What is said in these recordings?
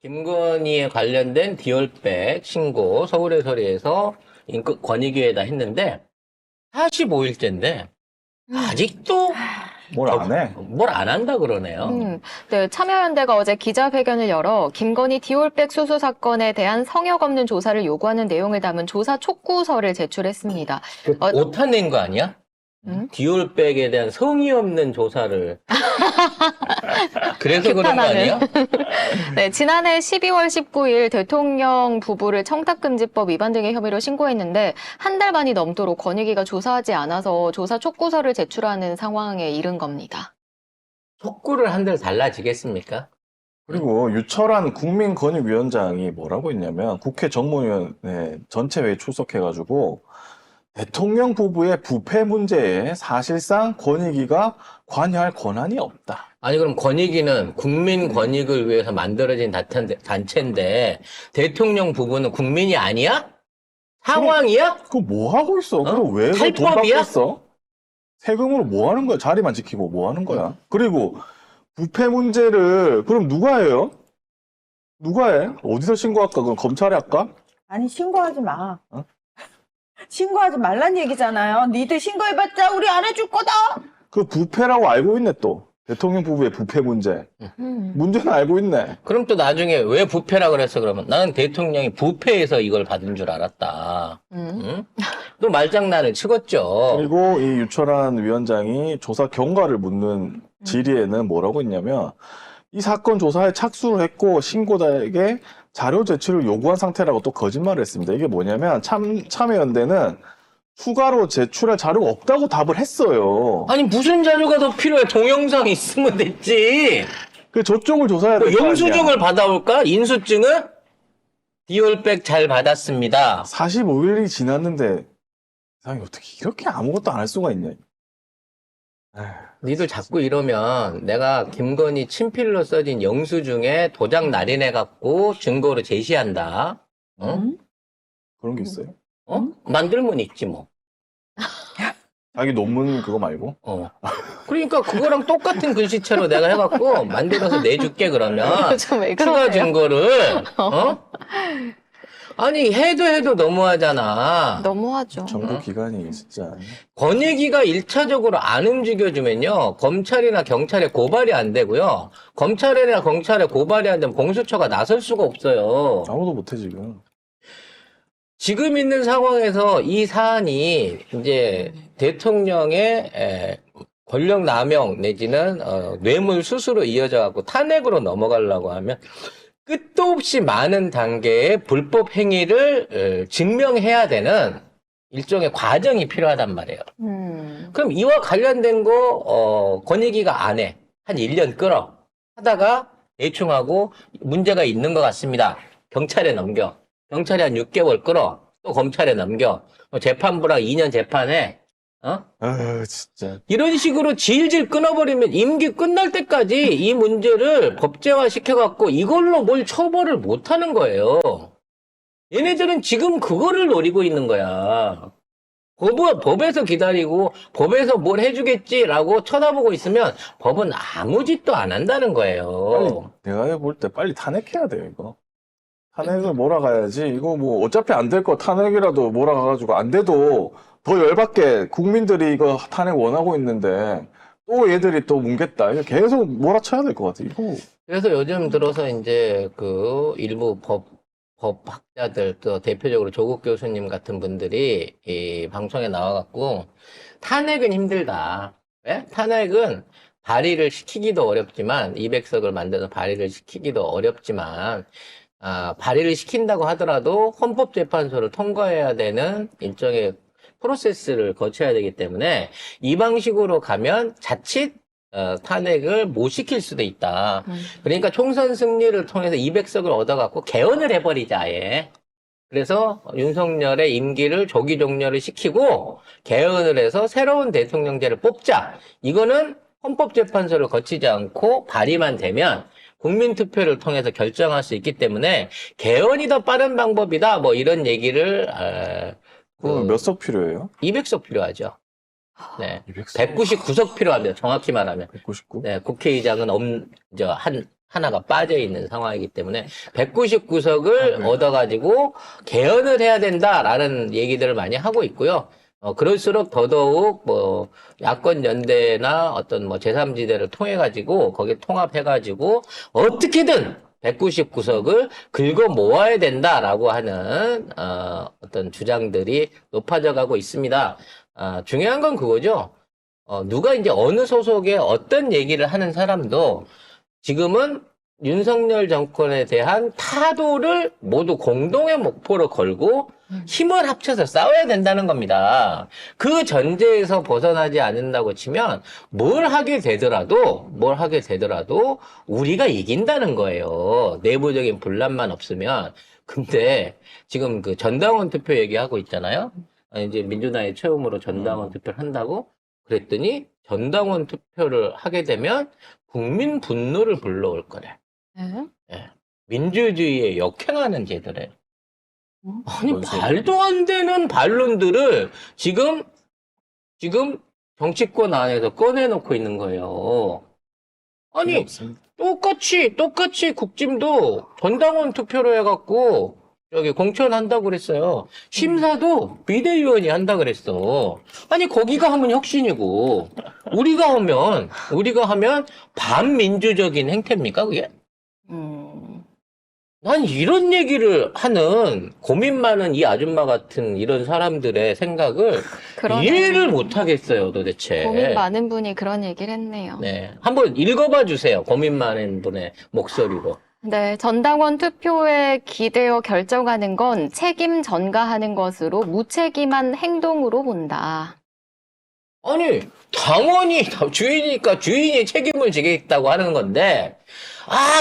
김건희에 관련된 디올백 신고 서울해서리에서 권익위에다 했는데 45일째인데 아직도 뭘 안 해? 뭘 안 한다 그러네요. 네, 참여연대가 어제 기자회견을 열어 김건희 디올백 수수 사건에 대한 성역 없는 조사를 요구하는 내용을 담은 조사 촉구서를 제출했습니다. 오타 낸 거 아니야? 디올백에 대한 성의 없는 조사를 그래서 그런 거 아니야? 네, 지난해 12월 19일 대통령 부부를 청탁금지법 위반 등의 혐의로 신고했는데 한 달 반이 넘도록 권익위가 조사하지 않아서 조사 촉구서를 제출하는 상황에 이른 겁니다. 촉구를 한들 달라지겠습니까? 그리고 유철한 국민권익위원장이 뭐라고 했냐면 국회 정무위원회 전체 회의 출석해가지고 대통령 부부의 부패 문제에 사실상 권익위가 관여할 권한이 없다. 아니 그럼 권익위는 국민 권익을 위해서 만들어진 단체인데 대통령 부부는 국민이 아니야? 상황이야? 그거 뭐 하고 있어? 그럼 왜 돈 탈법이야? 받겠어? 세금으로 뭐 하는 거야? 자리만 지키고 뭐 하는 거야? 그리고 부패 문제를 그럼 누가 해요? 누가 해? 어디서 신고할까? 그럼 검찰에 할까? 아니 신고하지 마. 어? 신고하지 말란 얘기잖아요. 니들 신고해봤자 우리 안 해줄 거다. 그 부패라고 알고 있네 또. 대통령 부부의 부패 문제. 문제는 알고 있네. 그럼 또 나중에 왜 부패라 그랬어 그러면 나는 대통령이 부패해서 이걸 받은 줄 알았다. 응? 또 말장난을 치겠죠. 그리고 이 유철한 위원장이 조사 경과를 묻는 질의에는 뭐라고 했냐면 이 사건 조사에 착수를 했고 신고자에게 자료 제출을 요구한 상태라고 또 거짓말을 했습니다. 이게 뭐냐면 참여연대는 추가로 제출할 자료가 없다고 답을 했어요. 아니 무슨 자료가 더 필요해? 동영상 있으면 됐지. 그 저쪽을 조사해야 뭐 될 거 아니야. 영수증을 받아올까? 인수증은? 디올백 잘 받았습니다. 45일이 지났는데 세상에 어떻게 이렇게 아무것도 안 할 수가 있냐. 에휴. 니들 자꾸 이러면 내가 김건희 친필로 써진 영수증에 도장 날인해갖고 증거로 제시한다. 어? 그런 게 있어요? 어? 만들면 있지 뭐. 자기 논문 그거 말고? 어. 그러니까 그거랑 똑같은 글씨체로 내가 해갖고 만들어서 내줄게 그러면. 좀왜 추가 그러세요? 증거를. 어? 아니 해도 너무하잖아. 너무하죠. 정부 기관이 진짜. 권익위가 1차적으로 안 움직여주면요. 검찰이나 경찰에 고발이 안 되고요. 검찰이나 경찰에 고발이 안 되면 공수처가 나설 수가 없어요. 아무도 못해 지금. 지금 있는 상황에서 이 사안이 이제 대통령의 권력 남용 내지는 뇌물 수수로 이어져 갖고 탄핵으로 넘어가려고 하면 끝도 없이 많은 단계의 불법 행위를 증명해야 되는 일종의 과정이 필요하단 말이에요. 그럼 이와 관련된 거 권익위가 안 해. 한 1년 끌어. 하다가 대충 하고 문제가 있는 것 같습니다. 경찰에 넘겨. 경찰이 한 6개월 끌어. 또 검찰에 넘겨. 재판부랑 2년 재판해. 어? 진짜. 이런 식으로 질질 끊어버리면 임기 끝날 때까지 이 문제를 법제화 시켜갖고 이걸로 뭘 처벌을 못하는 거예요. 얘네들은 지금 그거를 노리고 있는 거야. 법에서 기다리고 법에서 뭘 해주겠지라고 쳐다보고 있으면 법은 아무 짓도 안 한다는 거예요. 내가 볼 때 빨리 탄핵해야 돼요 이거. 탄핵을 몰아가야지. 이거 뭐 어차피 안 될 거 탄핵이라도 몰아가가지고 안 돼도 더 열받게 국민들이 이거 탄핵 원하고 있는데 또 얘들이 또 뭉겠다. 이거 계속 몰아쳐야 될 것 같아. 이거. 그래서 요즘 들어서 이제 그 일부 법학자들 또 대표적으로 조국 교수님 같은 분들이 이 방송에 나와갖고 탄핵은 힘들다. 왜? 탄핵은 발의를 시키기도 어렵지만 200석을 만들어서 발의를 시키기도 어렵지만 발의를 시킨다고 하더라도 헌법재판소를 통과해야 되는 일종의 프로세스를 거쳐야 되기 때문에 이 방식으로 가면 자칫 탄핵을 못 시킬 수도 있다. 그러니까 총선 승리를 통해서 200석을 얻어갖고 개헌을 해버리자 아예. 그래서 윤석열의 임기를 조기 종료를 시키고 개헌을 해서 새로운 대통령제를 뽑자. 이거는 헌법재판소를 거치지 않고 발의만 되면 국민투표를 통해서 결정할 수 있기 때문에 개헌이 더 빠른 방법이다. 뭐 이런 얘기를 몇 석 필요해요? 200석 필요하죠. 네. 200석. 199석 필요합니다. 정확히 말하면. 199? 네, 국회의장은 하나가 빠져 있는 상황이기 때문에 199석을 얻어가지고 개헌을 해야 된다라는 얘기들을 많이 하고 있고요. 그럴수록 더더욱 뭐 야권 연대나 어떤 뭐 제3지대를 통해 가지고 거기에 통합해 가지고 어떻게든 199석을 긁어 모아야 된다라고 하는 어떤 주장들이 높아져 가고 있습니다. 중요한 건 그거죠. 누가 이제 어느 소속에 어떤 얘기를 하는 사람도 지금은 윤석열 정권에 대한 타도를 모두 공동의 목표로 걸고 힘을 합쳐서 싸워야 된다는 겁니다. 그 전제에서 벗어나지 않는다고 치면 뭘 하게 되더라도 우리가 이긴다는 거예요. 내부적인 분란만 없으면. 근데 지금 그 전당원 투표 얘기하고 있잖아요. 이제 민주당이 처음으로 전당원 투표를 한다고 그랬더니 전당원 투표를 하게 되면 국민 분노를 불러올 거래. 네. 예. 민주주의에 역행하는 제도래. 아니, 뭔 소리야? 말도 안 되는 반론들을 지금 정치권 안에서 꺼내놓고 있는 거예요. 아니, 없습니다. 똑같이 국짐도 전당원 투표로 해갖고, 저기 공천한다고 그랬어요. 심사도 비대위원이 한다 그랬어. 아니, 거기가 하면 혁신이고, 우리가 하면 반민주적인 행태입니까, 그게? 난 이런 얘기를 하는 고민 많은 이 아줌마 같은 이런 사람들의 생각을 그러네. 이해를 못 하겠어요, 도대체. 고민 많은 분이 그런 얘기를 했네요. 네. 한번 읽어봐 주세요. 고민 많은 분의 목소리로. 네, 전당원 투표에 기대어 결정하는 건 책임 전가하는 것으로 무책임한 행동으로 본다. 아니, 당원이 주인이니까 주인이 책임을 지겠다고 하는 건데,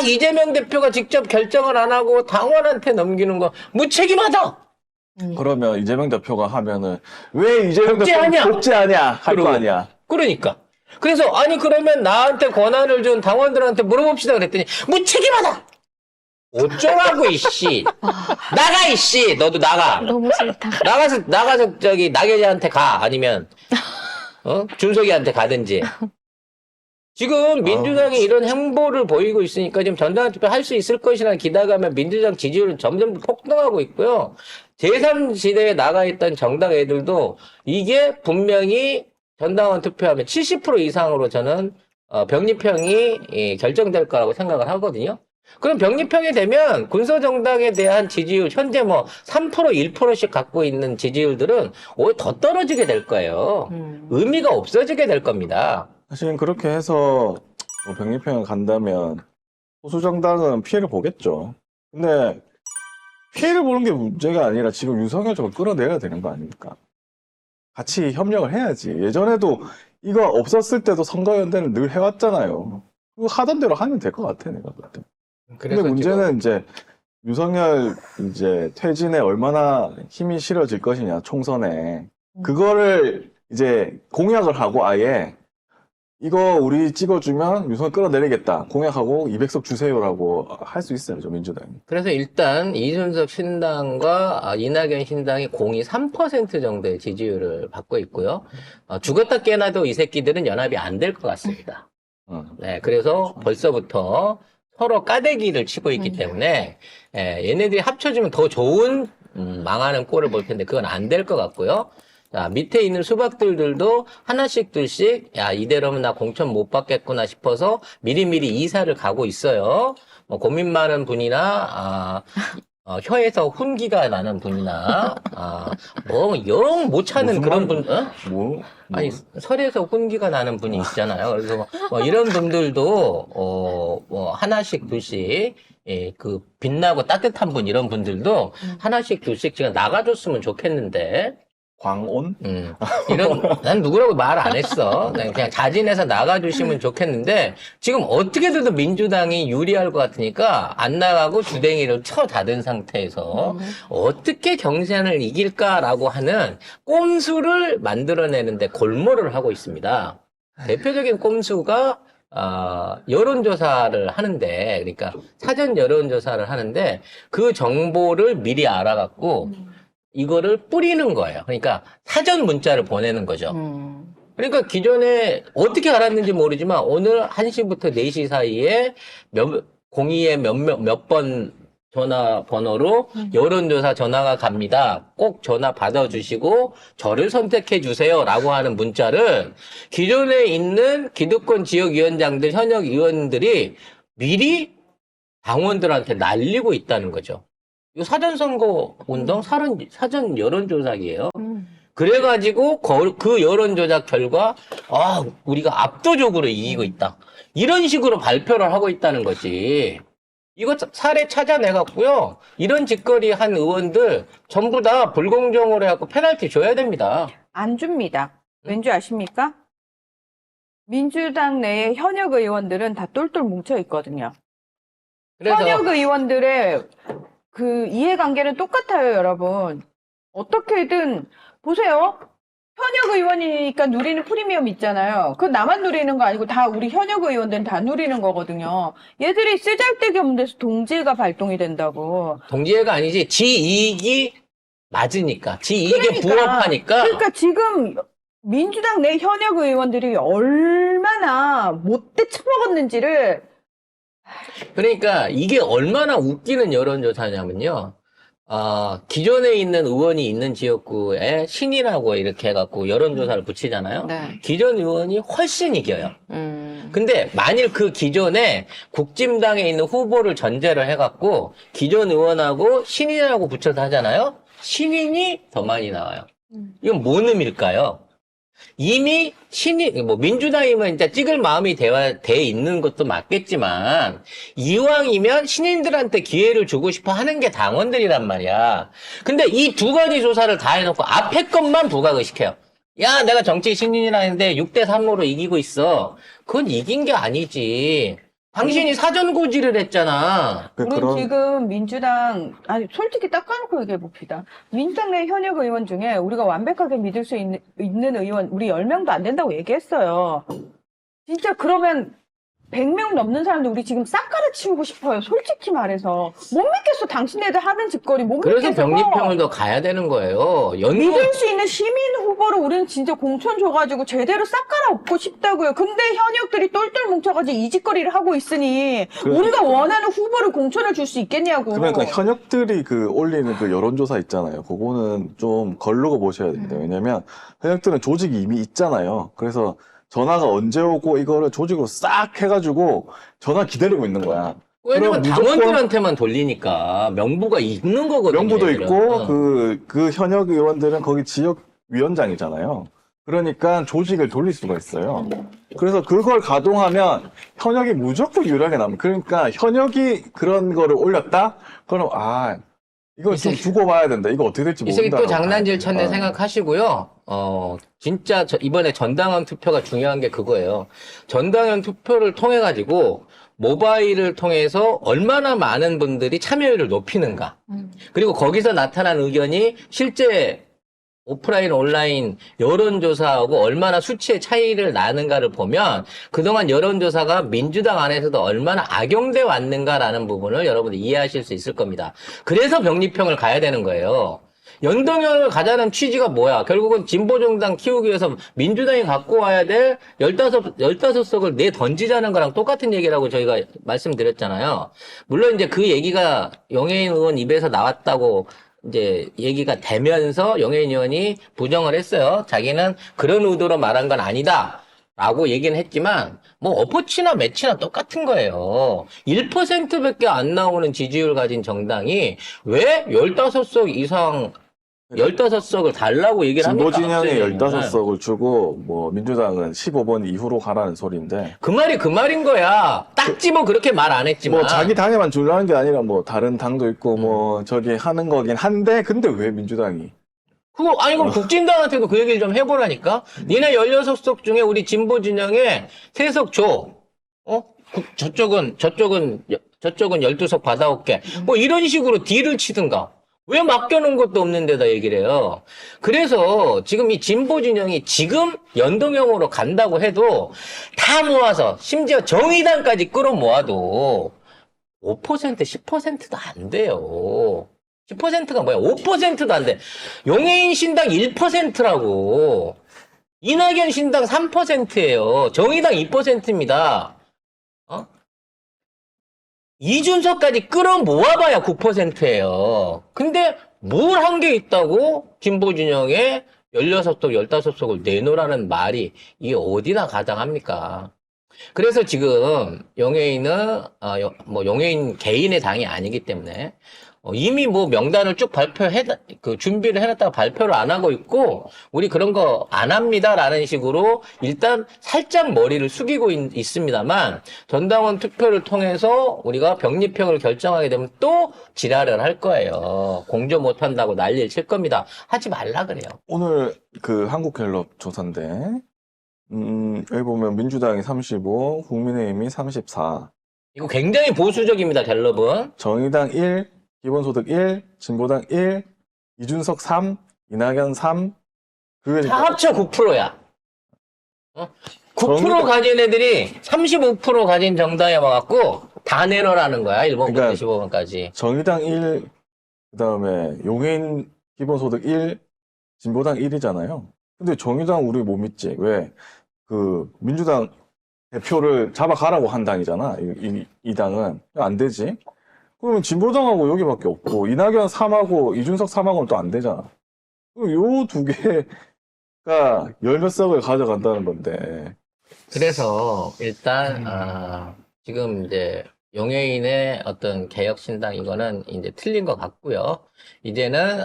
이재명 대표가 직접 결정을 안 하고 당원한테 넘기는 거 무책임하다! 그러면 이재명 대표가 하면은 왜 이재명 복제하냐? 대표는 복제하냐 할 거 그러고. 아니야. 그러니까. 그래서, 그러면 나한테 권한을 준 당원들한테 물어봅시다 그랬더니, 무책임하다! 어쩌라고, 이씨. 나가, 이씨. 너도 나가. 너무 싫다. 나가서, 나경이한테 가. 아니면, 준석이한테 가든지. 지금 민주당이 이런 행보를 보이고 있으니까 지금 전당원 투표 할 수 있을 것이라는 기대감에 민주당 지지율은 점점 폭등하고 있고요. 제3지대에 나가 있던 정당 애들도 이게 분명히 전당원 투표하면 70% 이상으로 저는 병립형이 결정될 거라고 생각을 하거든요. 그럼 병립형이 되면 군소정당에 대한 지지율 현재 뭐 3% 1%씩 갖고 있는 지지율들은 오히려 더 떨어지게 될 거예요. 의미가 없어지게 될 겁니다. 사실 그렇게 해서 뭐 병립형을 간다면 보수 정당은 피해를 보겠죠. 근데 피해를 보는 게 문제가 아니라 지금 윤석열 쪽을 끌어내야 되는 거 아닙니까? 같이 협력을 해야지. 예전에도 이거 없었을 때도 선거연대는 늘 해왔잖아요. 그거 하던 대로 하면 될 것 같아, 내가 볼 때. 근데 문제는 이제 윤석열 이제 퇴진에 얼마나 힘이 실어질 것이냐, 총선에. 그거를 이제 공약을 하고 아예 이거 우리 찍어주면 윤석열 끌어내리겠다. 공약하고 200석 주세요라고 할 수 있어요, 저 민주당이. 그래서 일단 이준석 신당과 이낙연 신당이 공이 3% 정도의 지지율을 받고 있고요. 죽었다 깨나도 이 새끼들은 연합이 안 될 것 같습니다. 네, 그래서 벌써부터 서로 까대기를 치고 있기 때문에 얘네들이 합쳐지면 더 좋은 망하는 꼴을 볼 텐데 그건 안 될 것 같고요. 자, 밑에 있는 수박들도 하나씩 둘씩 이대로면 나 공천 못 받겠구나 싶어서 미리미리 이사를 가고 있어요. 뭐 고민 많은 분이나 혀에서 훈기가 나는 분이나 뭐 영 못 찾는 그런 분, 아니 설에서 훈기가 나는 분이 있잖아요. 그래서 뭐 이런 분들도 뭐 하나씩 둘씩 그 빛나고 따뜻한 분 이런 분들도 하나씩 둘씩 지금 나가줬으면 좋겠는데. 광온? 난 누구라고 말 안 했어. 그냥 자진해서 나가주시면 좋겠는데, 지금 어떻게든 민주당이 유리할 것 같으니까, 안 나가고 주댕이를 쳐 닫은 상태에서, 어떻게 경선을 이길까라고 하는 꼼수를 만들어내는데 골몰을 하고 있습니다. 대표적인 꼼수가, 여론조사를 하는데, 그러니까 사전 여론조사를 하는데, 그 정보를 미리 알아갖고, 이거를 뿌리는 거예요. 그러니까 사전 문자를 보내는 거죠. 그러니까 기존에 어떻게 알았는지 모르지만 오늘 1시부터 4시 사이에 02에 몇 번 전화번호로 여론조사 전화가 갑니다. 꼭 전화 받아주시고 저를 선택해 주세요라고 하는 문자를 기존에 있는 기득권 지역위원장들, 현역 의원들이 미리 당원들한테 날리고 있다는 거죠. 이거 사전선거 운동 사전 여론조작이에요. 그래가지고 그 여론조작 결과 우리가 압도적으로 이기고 있다. 이런 식으로 발표를 하고 있다는 거지. 이거 사례 찾아내갖고요. 이런 짓거리 한 의원들 전부 다 불공정으로 해갖고 페널티 줘야 됩니다. 안 줍니다. 왠지 아십니까? 민주당 내에 현역 의원들은 다 똘똘 뭉쳐 있거든요. 그래서 현역 의원들의 그 이해관계는 똑같아요, 여러분. 어떻게든 보세요. 현역 의원이니까 누리는 프리미엄 있잖아요. 그건 나만 누리는 거 아니고 다 우리 현역 의원들은 다 누리는 거거든요. 얘들이 쓰잘데기 없는 데서 동지가 발동이 된다고. 동지애가 아니지 지 이익이 맞으니까 지 이익에 부합하니까 그러니까 지금 민주당 내 현역 의원들이 얼마나 못돼 처먹었는지를 그러니까 이게 얼마나 웃기는 여론조사냐면요. 기존에 있는 의원이 있는 지역구에 신이라고 이렇게 해갖고 여론조사를 붙이잖아요. 네. 기존 의원이 훨씬 이겨요. 근데 만일 그 기존에 국진당에 있는 후보를 전제로 해갖고 기존 의원하고 신인이라고 붙여서 하잖아요. 신인이 더 많이 나와요. 이건 뭔 의미일까요? 이미 민주당이면 진짜 찍을 마음이 돼 있는 것도 맞겠지만, 이왕이면 신인들한테 기회를 주고 싶어 하는 게 당원들이란 말이야. 근데 이 두 가지 조사를 다 해놓고 앞에 것만 부각을 시켜요. 야, 내가 정치 신인이라는데 6대3으로 이기고 있어. 그건 이긴 게 아니지. 당신이 사전고지를 했잖아. 우리 지금 민주당, 솔직히 딱 까놓고 얘기해 봅시다. 민주당 내 현역 의원 중에 우리가 완벽하게 믿을 수 있는 의원, 우리 10명도 안 된다고 얘기했어요. 진짜 그러면 100명 넘는 사람들 우리 지금 싹 갈아치우고 싶어요. 솔직히 말해서. 못 믿겠어. 당신네들 하는 짓거리 못 그래서 믿겠어. 병립형을 더 가야 되는 거예요. 믿을 수 있는 시민 후보를 우리는 진짜 공천 줘가지고 제대로 싹 갈아엎고 싶다고요. 근데 현역들이 똘똘 뭉쳐가지고 이 짓거리를 하고 있으니 우리가 원하는 후보를 공천을 줄 수 있겠냐고. 그러니까 현역들이 올리는 그 여론조사 있잖아요. 그거는 좀 걸르고 보셔야 됩니다. 왜냐면 현역들은 조직이 이미 있잖아요. 그래서 전화가 언제 오고 이거를 조직으로 싹 해가지고 전화 기다리고 있는 거야. 왜냐면 그럼 무조건 당원들한테만 돌리니까 명부가 있는 거거든요. 명부도 얘들은. 있고 그 현역 의원들은 거기 지역 위원장이잖아요. 그러니까 조직을 돌릴 수가 있어요. 그래서 그걸 가동하면 현역이 무조건 유리하게 남아. 그러니까 현역이 그런 거를 올렸다? 그럼 이거 좀 두고 봐야 된다. 이거 어떻게 될지 이 새끼 모른다. 또 장난질 쳤네 생각하시고요. 진짜 이번에 전당원 투표가 중요한 게 그거예요. 전당원 투표를 통해 가지고 모바일을 통해서 얼마나 많은 분들이 참여율을 높이는가. 그리고 거기서 나타난 의견이 실제 오프라인, 온라인 여론조사하고 얼마나 수치의 차이를 나는가를 보면 그동안 여론조사가 민주당 안에서도 얼마나 악용돼 왔는가라는 부분을 여러분들이 이해하실 수 있을 겁니다. 그래서 병립형을 가야 되는 거예요. 연동형을 가자는 취지가 뭐야? 결국은 진보정당 키우기 위해서 민주당이 갖고 와야 될 15석을 내 던지자는 거랑 똑같은 얘기라고 저희가 말씀드렸잖아요. 물론 이제 그 얘기가 영예인 의원 입에서 나왔다고 이제 얘기가 되면서 영예인 의원이 부정을 했어요. 자기는 그런 의도로 말한 건 아니다. 라고 얘기는 했지만, 어포치나 매치나 똑같은 거예요. 1%밖에 안 나오는 지지율 가진 정당이 왜 15석 이상, 15석을 달라고 얘기를 합니까? 진보진영에 앞서는. 15석을 주고, 민주당은 15번 이후로 가라는 소리인데. 그 말이 그 말인 거야. 딱 집어 그렇게 말 안 했지만. 자기 당에만 주려는 게 아니라 다른 당도 있고, 저기 하는 거긴 한데, 근데 왜 민주당이? 그럼 국진당한테도 그 얘기를 좀 해보라니까? 니네 16석 중에 우리 진보 진영에 3석 줘. 저쪽은 12석 받아올게. 이런 식으로 딜을 치든가. 왜 맡겨놓은 것도 없는 데다 얘기를 해요. 그래서 지금 이 진보 진영이 지금 연동형으로 간다고 해도 다 모아서 심지어 정의당까지 끌어모아도 5%, 10%도 안 돼요. 10%가 뭐야? 5%도 안 돼. 용해인 신당 1%라고. 이낙연 신당 3%예요. 정의당 2%입니다. 이준석까지 끌어모아봐야 9%예요. 근데 뭘 한 게 있다고 진보 진영에 16석, 15석을 내놓으라는 말이 이게 어디나 가당합니까? 그래서 지금 영예인은 영예인 개인의 당이 아니기 때문에 이미 뭐 명단을 쭉 준비를 해놨다가 발표를 안 하고 있고 우리 그런 거 안 합니다라는 식으로 일단 살짝 머리를 숙이고 있습니다만 전당원 투표를 통해서 우리가 병립형을 결정하게 되면 또 지랄을 할 거예요. 공조 못 한다고 난리를 칠 겁니다. 하지 말라 그래요. 오늘 그 한국갤럽 조사인데 여기 보면 민주당이 35, 국민의힘이 34, 이거 굉장히 보수적입니다, 갤럽은. 정의당 1, 기본소득 1, 진보당 1, 이준석 3, 이낙연 3. 그게 다 합쳐 9%야. 9% 가진 애들이 35% 가진 정당에 와갖고 다 내놓으라는 거야. 1번부터 그러니까 15번까지. 정의당 1, 그다음에 용해인 기본소득 1, 진보당 1이잖아요. 근데 정의당 우리 못 믿지. 왜? 그 민주당 대표를 잡아가라고 한 당이잖아. 이 당은 안 되지. 그러면 진보당하고 여기밖에 없고 이낙연 3하고 이준석 3하고는 또 안 되잖아. 요 두 개가 열몇 석을 가져간다는 건데. 그래서 일단 지금 이제 용해인의 어떤 개혁신당 이거는 이제 틀린 것 같고요. 이제는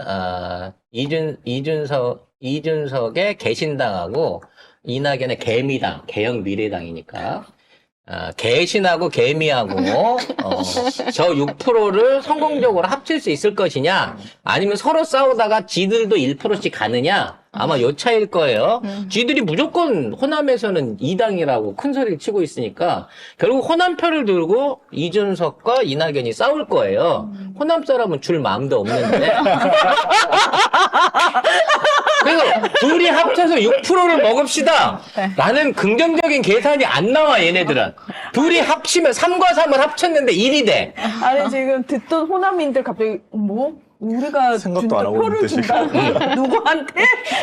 이준석의 개신당하고 이낙연의 개미당, 개혁미래당이니까 개신하고 개미하고 저 6%를 성공적으로 합칠 수 있을 것이냐 아니면 서로 싸우다가 지들도 1%씩 가느냐 아마 요 차일 거예요. 지들이 무조건 호남에서는 2당이라고 큰 소리를 치고 있으니까 결국 호남표를 들고 이준석과 이낙연이 싸울 거예요. 호남 사람은 줄 마음도 없는데 그래서 둘이 합쳐서 6%를 먹읍시다 라는 긍정적인 계산이 안 나와 얘네들은. 둘이 합치면 3과 3을 합쳤는데 1이 돼. 아니 지금 듣던 호남인들 갑자기 뭐 우리가 생각도 안 하고 표를 있는데, 준다 누구한테?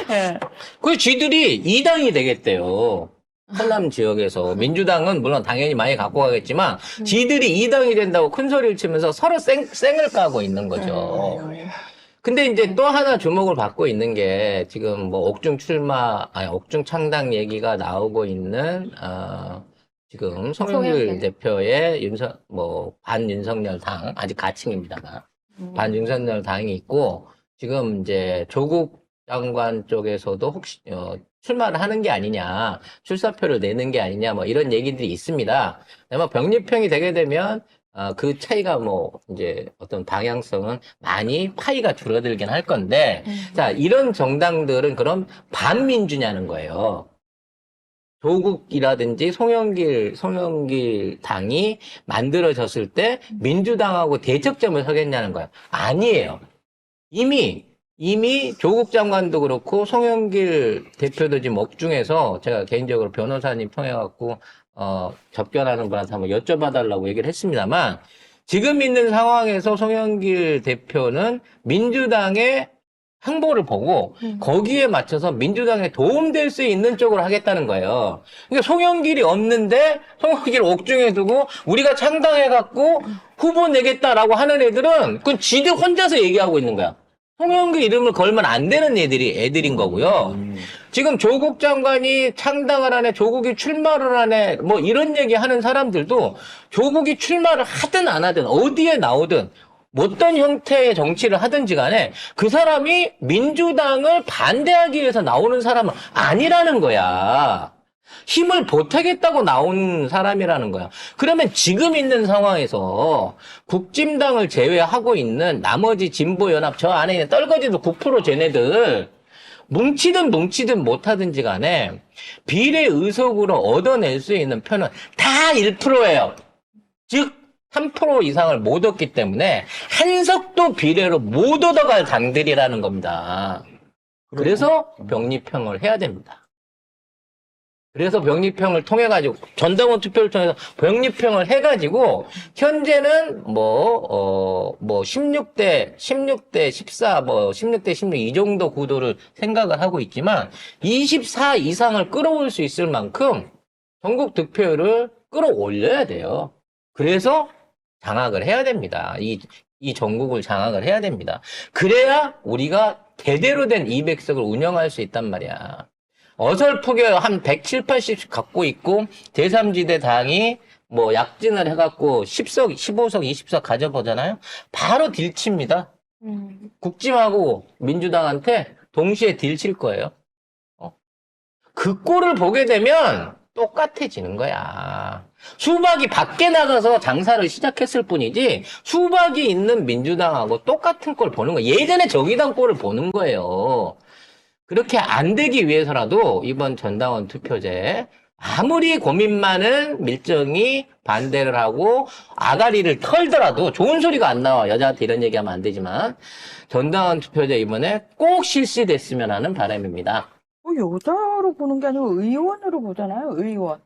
네. 그래서 쥐들이 2당이 되겠대요. 호남 지역에서. 민주당은 물론 당연히 많이 갖고 가겠지만 지들이 2당이 된다고 큰 소리를 치면서 서로 쌩을 까고 있는 거죠. 근데 이제 또 하나 주목을 받고 있는 게 지금 뭐 옥중 창당 얘기가 나오고 있는 지금 송영길 대표의 반윤석열 당, 아직 가칭입니다만, 반윤석열 당이 있고, 지금 이제 조국 장관 쪽에서도 혹시, 출마를 하는 게 아니냐, 출사표를 내는 게 아니냐, 뭐 이런 얘기들이 있습니다. 아마 병립형이 되게 되면, 그 차이가 이제 어떤 방향성은 많이 파이가 줄어들긴 할 건데, 자, 이런 정당들은 그럼 반민주냐는 거예요. 조국이라든지 송영길 당이 만들어졌을 때 민주당하고 대척점을 서겠냐는 거예요. 아니에요. 이미 조국 장관도 그렇고 송영길 대표도 지금 억중에서 제가 개인적으로 변호사님 통해갖고 접견하는 분한테 한번 여쭤봐달라고 얘기를 했습니다만 지금 있는 상황에서 송영길 대표는 민주당의 행보를 보고 거기에 맞춰서 민주당에 도움될 수 있는 쪽으로 하겠다는 거예요. 그러니까 송영길이 없는데 송영길 옥중에 두고 우리가 창당해갖고 후보 내겠다라고 하는 애들은 그건 지들 혼자서 얘기하고 있는 거야. 송영길 이름을 걸면 안 되는 애들인 거고요. 지금 조국 장관이 창당을 하네, 조국이 출마를 하네, 뭐 이런 얘기 하는 사람들도 조국이 출마를 하든 안 하든 어디에 나오든 어떤 형태의 정치를 하든지 간에 그 사람이 민주당을 반대하기 위해서 나오는 사람은 아니라는 거야. 힘을 보태겠다고 나온 사람이라는 거야. 그러면 지금 있는 상황에서 국진당을 제외하고 있는 나머지 진보연합 저 안에 있는 떨거지도 9% 쟤네들 뭉치든 못하든지 간에 비례 의석으로 얻어낼 수 있는 표는 다 1%예요. 즉 3% 이상을 못 얻기 때문에 한 석도 비례로 못 얻어갈 당들이라는 겁니다. 그래서 병립형을 해야 됩니다. 그래서 병립형을 통해가지고, 전당원 투표를 통해서 병립형을 해가지고, 현재는 16대 14, 16대 16 이 정도 구도를 생각을 하고 있지만, 24 이상을 끌어올 수 있을 만큼 전국 득표율을 끌어올려야 돼요. 그래서 장악을 해야 됩니다. 이 전국을 장악을 해야 됩니다. 그래야 우리가 제대로 된 200석을 운영할 수 있단 말이야. 어설프게 한 170, 80씩 갖고 있고 제3지대 당이 뭐 약진을 해갖고 10석, 15석, 20석 가져보잖아요. 바로 딜칩니다. 국짐하고 민주당한테 동시에 딜칠 거예요. 그 꼴을 보게 되면 똑같아지는 거야. 수박이 밖에 나가서 장사를 시작했을 뿐이지 수박이 있는 민주당하고 똑같은 꼴 보는 거예요. 예전에 정의당 꼴을 보는 거예요. 그렇게 안 되기 위해서라도 이번 전당원 투표제 아무리 고민 많은 밀정이 반대를 하고 아가리를 털더라도 좋은 소리가 안 나와. 여자한테 이런 얘기하면 안 되지만 전당원 투표제 이번에 꼭 실시됐으면 하는 바람입니다. 여자로 보는 게 아니고 의원으로 보잖아요. 의원.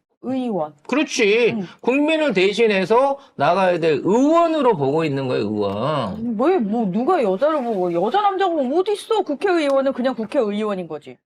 그렇지. 국민을 대신해서 나가야 될 의원으로 보고 있는 거예요, 의원. 뭐 누가 여자를 보고 여자 남자가 어디 있어? 국회의원은 그냥 국회의원인 거지.